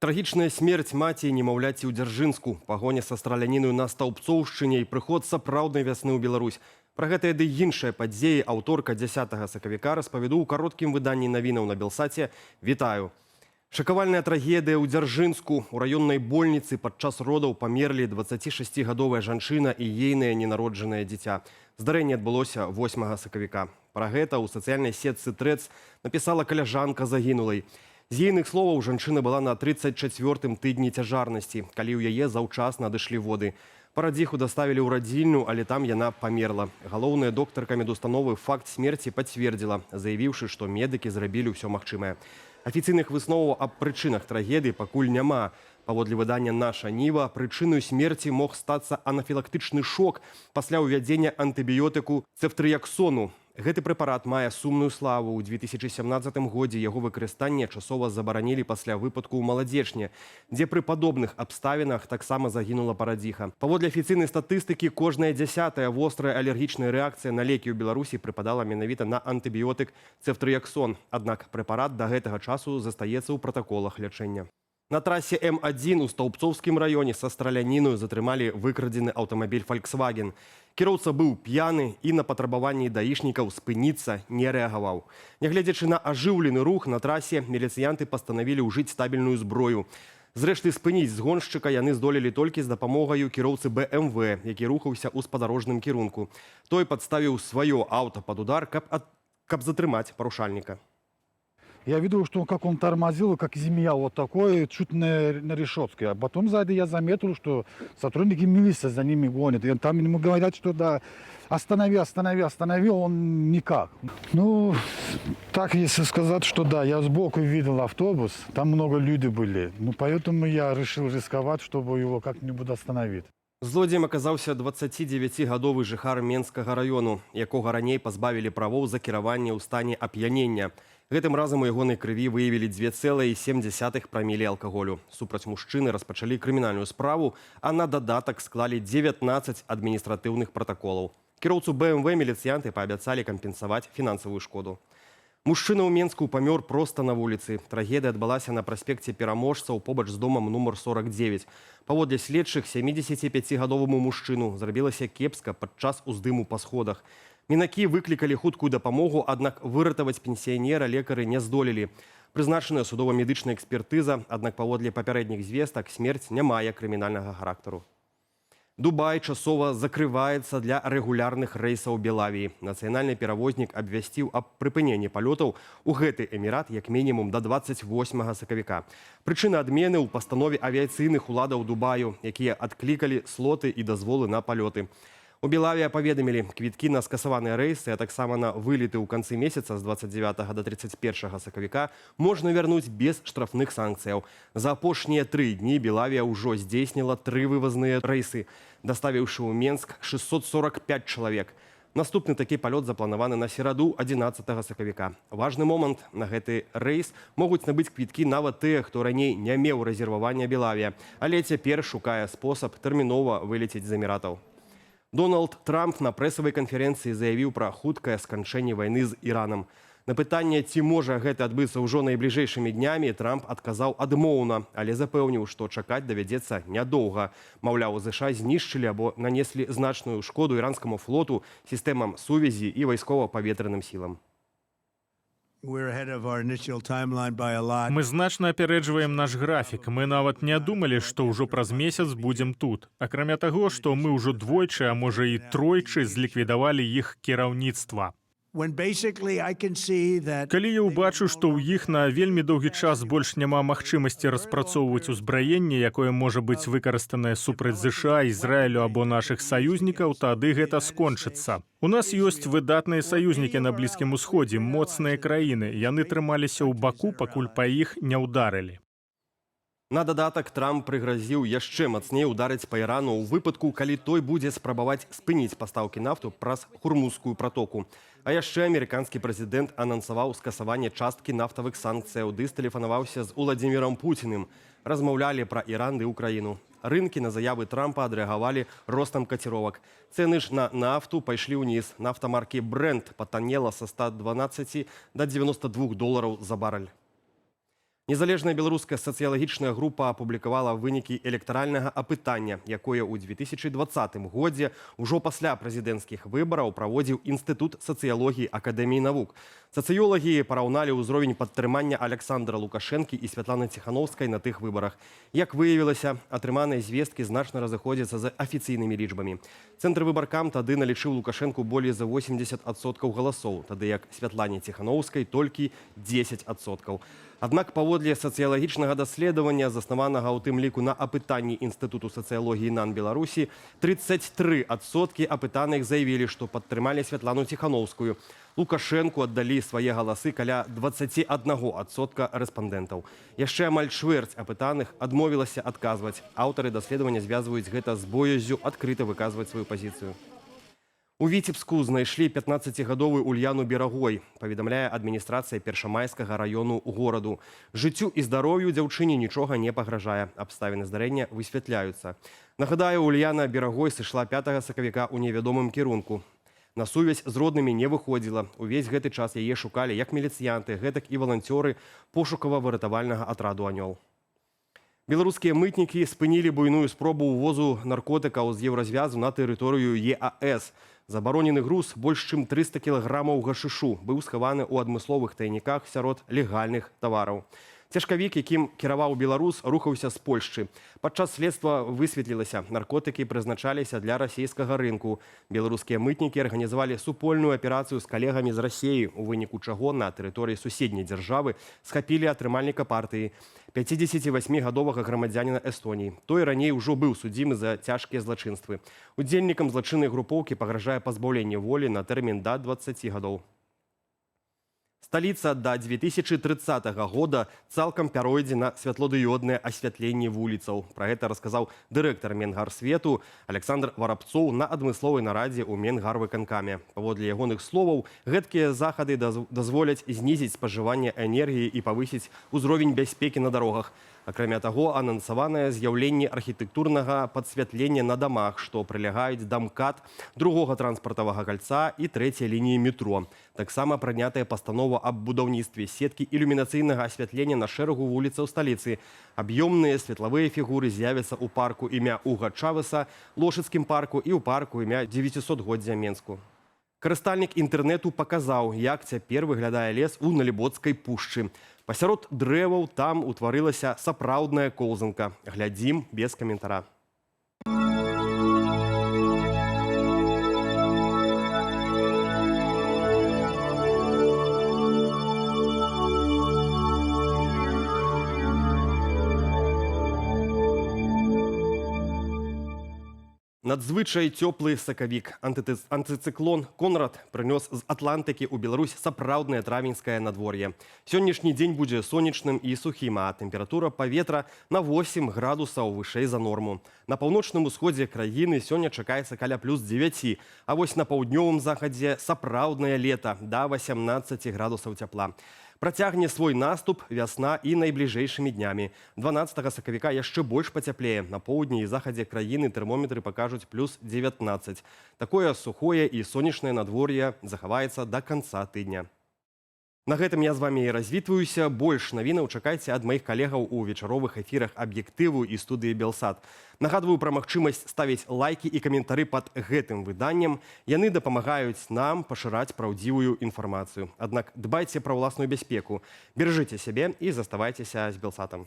Трагічная смерць маці і немаўляці ў Дзяржынску, пагоня са стралянінаю на Стаўбцоўшчыне і прыход сапраўднай вясны ў Беларусь. Пра гэтыя ды іншыя падзеі аўторка 10 сакавіка распавяду ў кароткім выданні навінаў на Белсаце. Вітаю! Шакавальная трагедыя ў Дзяржынску. У раённай больніцы падчас родаў памерлі 26-гадовая жанчына і ейнае ненароджанае дзіця. Здарэнне адбылося 8 сакавіка. Пра гэта ў сацыяльнай сетцы Трэц напісала каляжанка загінулай. З ейных словаў, жанчына была на 34-м тыдні цяжарнасці, калі ў яе заўчасна адышлі воды. Парадзіху даставілі ў радзільню, але там яна памерла. Галоўная доктарка медустановы факт смерці пацвердзіла, заявіўшы, што медыкі зрабілі ўсё магчымае. Афіцыйных высноваў аб прычынах трагедыі пакуль няма. Паводле выдання «Наша Ніва», прычыною смерці мог стацца анафілактычны шок пасля ўвядзення антыбіётыку цэфтрыяксону. Гэты прэпарат мае сумную славу. У 2017 годзе яго выкарыстанне часова забаранілі пасля выпадку ў Маладзечне, дзе пры падобных абставінах таксама загінула парадзіха. Паводле афіцыйнай статыстыкі, кожная 10-я вострая алергічная рэакцыя на лекі ў Беларусі прыпадала менавіта на антыбіётык цэфтрыяксон. Аднак прэпарат да гэтага часу застаецца ў пратаколах лячэння. На трасе М1 у Стаўбцоўскім раёне са стралянінаю затрымалі выкрадзены аўтамабіль «Фольксваген». Кіроўца быў п'яны і на патрабаванні даішнікаў спыніцца не рэагаваў. Нягледзячы на ажыўлены рух на трасе, міліцыянты пастанавілі ўжыць стабільную зброю. Зрэшты, спыніць згоншчыка яны здолелі толькі з дапамогаю кіроўцы БМВ, які рухаўся ў спадарожным кірунку. Той падставіў сваё аўта пад удар, каб затрымаць парушальніка. Я видел, что как он тормозил, как змея вот такой, чуть на решетке. А потом сзади я заметил, что сотрудники милиции за ними гонят. И там ему говорят, что да, останови, он никак. Ну, так если сказать, что да, я сбоку видел автобус, там много людей были. Ну, поэтому я решил рисковать, чтобы его как-нибудь остановить. Злодзеем аказаўся 29-гадовы жыхар Менскага раёну, якога раней пазбавілі правоў за кіраванне ў стане ап'янення. Гэтым разам у ягонай крыві выявілі 2,7 прамілі алкаголю. Супраць мужчыны распачалі крымінальную справу, а на дадатак склалі 19 адміністратыўных пратаколаў. Кіроўцу БМВ міліцыянты паабяцалі кампенсаваць фінансавую шкоду. Мужчына ў Менску памёр проста на вуліцы. Трагедыя адбылася на праспекце Пераможцаў побач з домам нумар 49. Паводле следчых, 75-гадоваму мужчыну зрабілася кепска падчас уздыму па сходах. Мінакі выклікалі хуткую дапамогу, аднак выратаваць пенсіянера лекары не здолелі. Прызначаная судова-медычная экспертыза, аднак паводле папярэдніх звестак смерць не мае крымінальнага характару. Дубай часова закрываецца для рэгулярных рэйсаў Белавіі. Нацыянальны перавознік абвясціў аб прыпыненні палётаў у гэты эмірат як мінімум да 28 сакавіка. Прычына адмены ў пастанове авіяцыйных уладаў Дубаю, якія адклікалі слоты і дазволы на палёты. У Белавіі паведамілі, квіткі на скасаваныя рэйсы, а таксама на вылеты ў канцы месяца з 29 да 31 сакавіка можна вярнуць без штрафных санкцыяў. За апошнія 3 дні Белавія ўжо здзейсніла 3 вывазныя рэйсы, даставіўшы ў Менск 645 чалавек. Наступны такі палёт запланаваны на сераду 11 сакавіка. Важны момант: на гэты рэйс могуць набыць квіткі нават тыя, хто раней не меў рэзервавання Белавія, але цяпер шукае спосаб тэрмінова вылецець з эміратаў. Дональд Трамп на прэсавай канферэнцыі заявіў пра хуткае сканчэнне вайны з Іранам. На пытанне, ці можа гэта адбыцца ўжо найбліжэйшымі днямі, Трамп адказаў адмоўна, але запэўніў, што чакаць давядзецца нядоўга. Маўляў, ЗША знішчылі або нанеслі значную шкоду іранскаму флоту, сістэмам сувязі і вайскова-паветраным сілам. Мы значна апярэджваем наш графік. Мы нават не думалі, што ўжо праз месяц будзем тут. Акрамя таго, што мы ўжо двойчы, а можа і тройчы зліквідавалі іх кіраўніцтва. Калі я ўбачу, што ў іх на вельмі доўгі час больш няма магчымасці распрацоўваць узбраенне, якое можа быць выкарыстанае супраць ЗША, Ізраілю або нашых саюзнікаў, тады гэта скончыцца. У нас ёсць выдатныя саюзнікі на Блізкім Усходзе, моцныя краіны. Яны трымаліся ў баку, пакуль па іх не ўдарылі. На дадатак Трамп прыгразіў яшчэ мацней ударыць па Ірану ў выпадку, калі той будзе спрабаваць спыніць пастаўкі нафту праз Хурмузскую пратоку. А яшчэ амерыканскі прэзідэнт анансаваў скасаванне часткі нафтавых санкцыяў ды стэлефанаваўся з Уладзімірам Пуціным. Размаўлялі пра Іран ды Украіну. Рынкі на заявы Трампа адрэагавалі ростам каціровак. Цэны ж на нафту пайшлі ўніз. Нафта маркі Brent патаннела са 112 да $92 за барэль. Незалежная беларуская сацыялагічная група апублікавала вынікі электаральнага апытання, якое ў 2020 годзе ўжо пасля прэзідэнцкіх выбараў праводзіў Інстытут сацыялогіі Акадэміі навук. Сацыёлагі параўналі ўзровень падтрымання Александра Лукашэнкі і Святланы Ціханаўскай на тых выбарах. Як выявілася, атрыманыя звесткі значна разыходзяцца з афіцыйнымі лічбамі. Цэнтр выбаркам тады налічыў Лукашэнку болей за 80% галасоў, тады як Святлане Ціханаўскай толькі 10%. Аднак паводле сацыялагічнага даследавання, заснаванага ў тым ліку на апытанні Інстытуту сацыялогіі НАН Беларусі, 33% апытаных заявілі, што падтрымалі Святлану Ціханаўскую. Лукашэнку аддалі свае галасы каля 21% рэспандэнтаў. Яшчэ амаль чвэрць апытаных адмовілася адказваць. Аўтары даследавання звязваюць гэта з боязю адкрыта выказваць сваю пазіцыю. У Віцебску знайшлі 15гадовую Ульяну Берагой, паведамляе адміністрацыя Першамайскага раёну гораду. Жыццю і здароўю дзяўчыне нічога не пагражае. Абставіны здарэння высвятляюцца. Нагадаю, Ульяна Берагой сышла 5 сакавіка ў невядомым кірунку. На сувязь з роднымі не выходзіла. Увесь гэты час яе шукалі як міліцыянты, гэтак і валанцёры пошукава-выратавальнага атраду «Анёл». Беларускія мытнікі спынілі буйную спробу ўвозу наркотыкаў з еўразвязу на тэрыторыю ЕАС. Забаронены груз больш чым 300 кілаграмаў гашышу быў схаваны ў адмысловых тайніках сярод легальных тавараў. Цяжкавік, якім кіраваў беларус, рухаўся з Польшчы. Падчас следства высветлілася, наркотыкі прызначаліся для расійскага рынку. Беларускія мытнікі арганізавалі супольную аперацыю з калегамі з Расіі, у выніку чаго на тэрыторыі суседняй дзяржавы схапілі атрымальніка партыі, 58гадовага грамадзяніна Эстоніі. Той раней ужо быў судзімы за цяжкія злачынствы. Удзельнікам злачыннай групоўкі пагражае пазбаўленне волі на тэрмін да 20 гадоў. Сталіца да 2030 года цалкам пяройдзе на святлодыёднае асвятленне вуліцаў. Пра гэта расказаў дырэктар Менгарсвету Александр Варабцоў на адмысловай нарадзе ў Менгарвыканкаме. Паводле ягоных словаў, гэткія захады дазволяць знізіць спажыванне энергіі і павысіць узровень бяспекі на дарогах. Акрамя таго, анансаванае з'яўленне архітэктурнага падсвятлення на дамах, што прылягаюць да МКАД, другога транспартавага кальца і трэцяй лініі метро. Таксама прынятая пастанова аб будаўніцтве сеткі ілюмінацыйнага асвятлення на шэрагу вуліцаў сталіцы. Аб'ёмныя светлавыя фігуры з'явяцца ў парку імя Уга Чавеса, Лошыцкім парку і ў парку імя 900годдзя Менску. Карыстальнік інтэрнэту паказаў, як цяпер выглядае лес у Налібоцкай пушчы. Пасярод дрэваў там утварылася сапраўдная коўзанка. Глядзім без каментара. Надзвычай цёплы сакавік. Антыцыклон Конрад прынёс з Атлантыкі ў Беларусь сапраўднае травеньскае надвор'е. Сённяшні дзень будзе сонечным і сухім, а тэмпература паветра на 8 градусаў вышэй за норму. На паўночным усходзе краіны сёння чакаецца каля плюс 9, а вось на паўднёвым захадзе сапраўднае лета да 18 градусаў цяпла. Працягне свой наступ вясна і найбліжэйшымі днямі. 12 сакавіка яшчэ больш пацяплее. На поўдні і захадзе краіны тэрмометры пакажуць плюс 19. Такое сухое і сонечнае надвор'е захаваецца да канца тыдня. На гэтым я з вамі і развітваюся. Больш навінаў чакайце ад маіх калегаў у вечаровых эфірах аб'ектыву і студыі Белсат. Нагадваю пра магчымасць ставіць лайкі і каментары пад гэтым выданнем. Яны дапамагаюць нам пашыраць праўдзівую інфармацыю. Аднак дбайце пра ўласную бяспеку. Беражыце сябе і заставайцеся з Белсатам.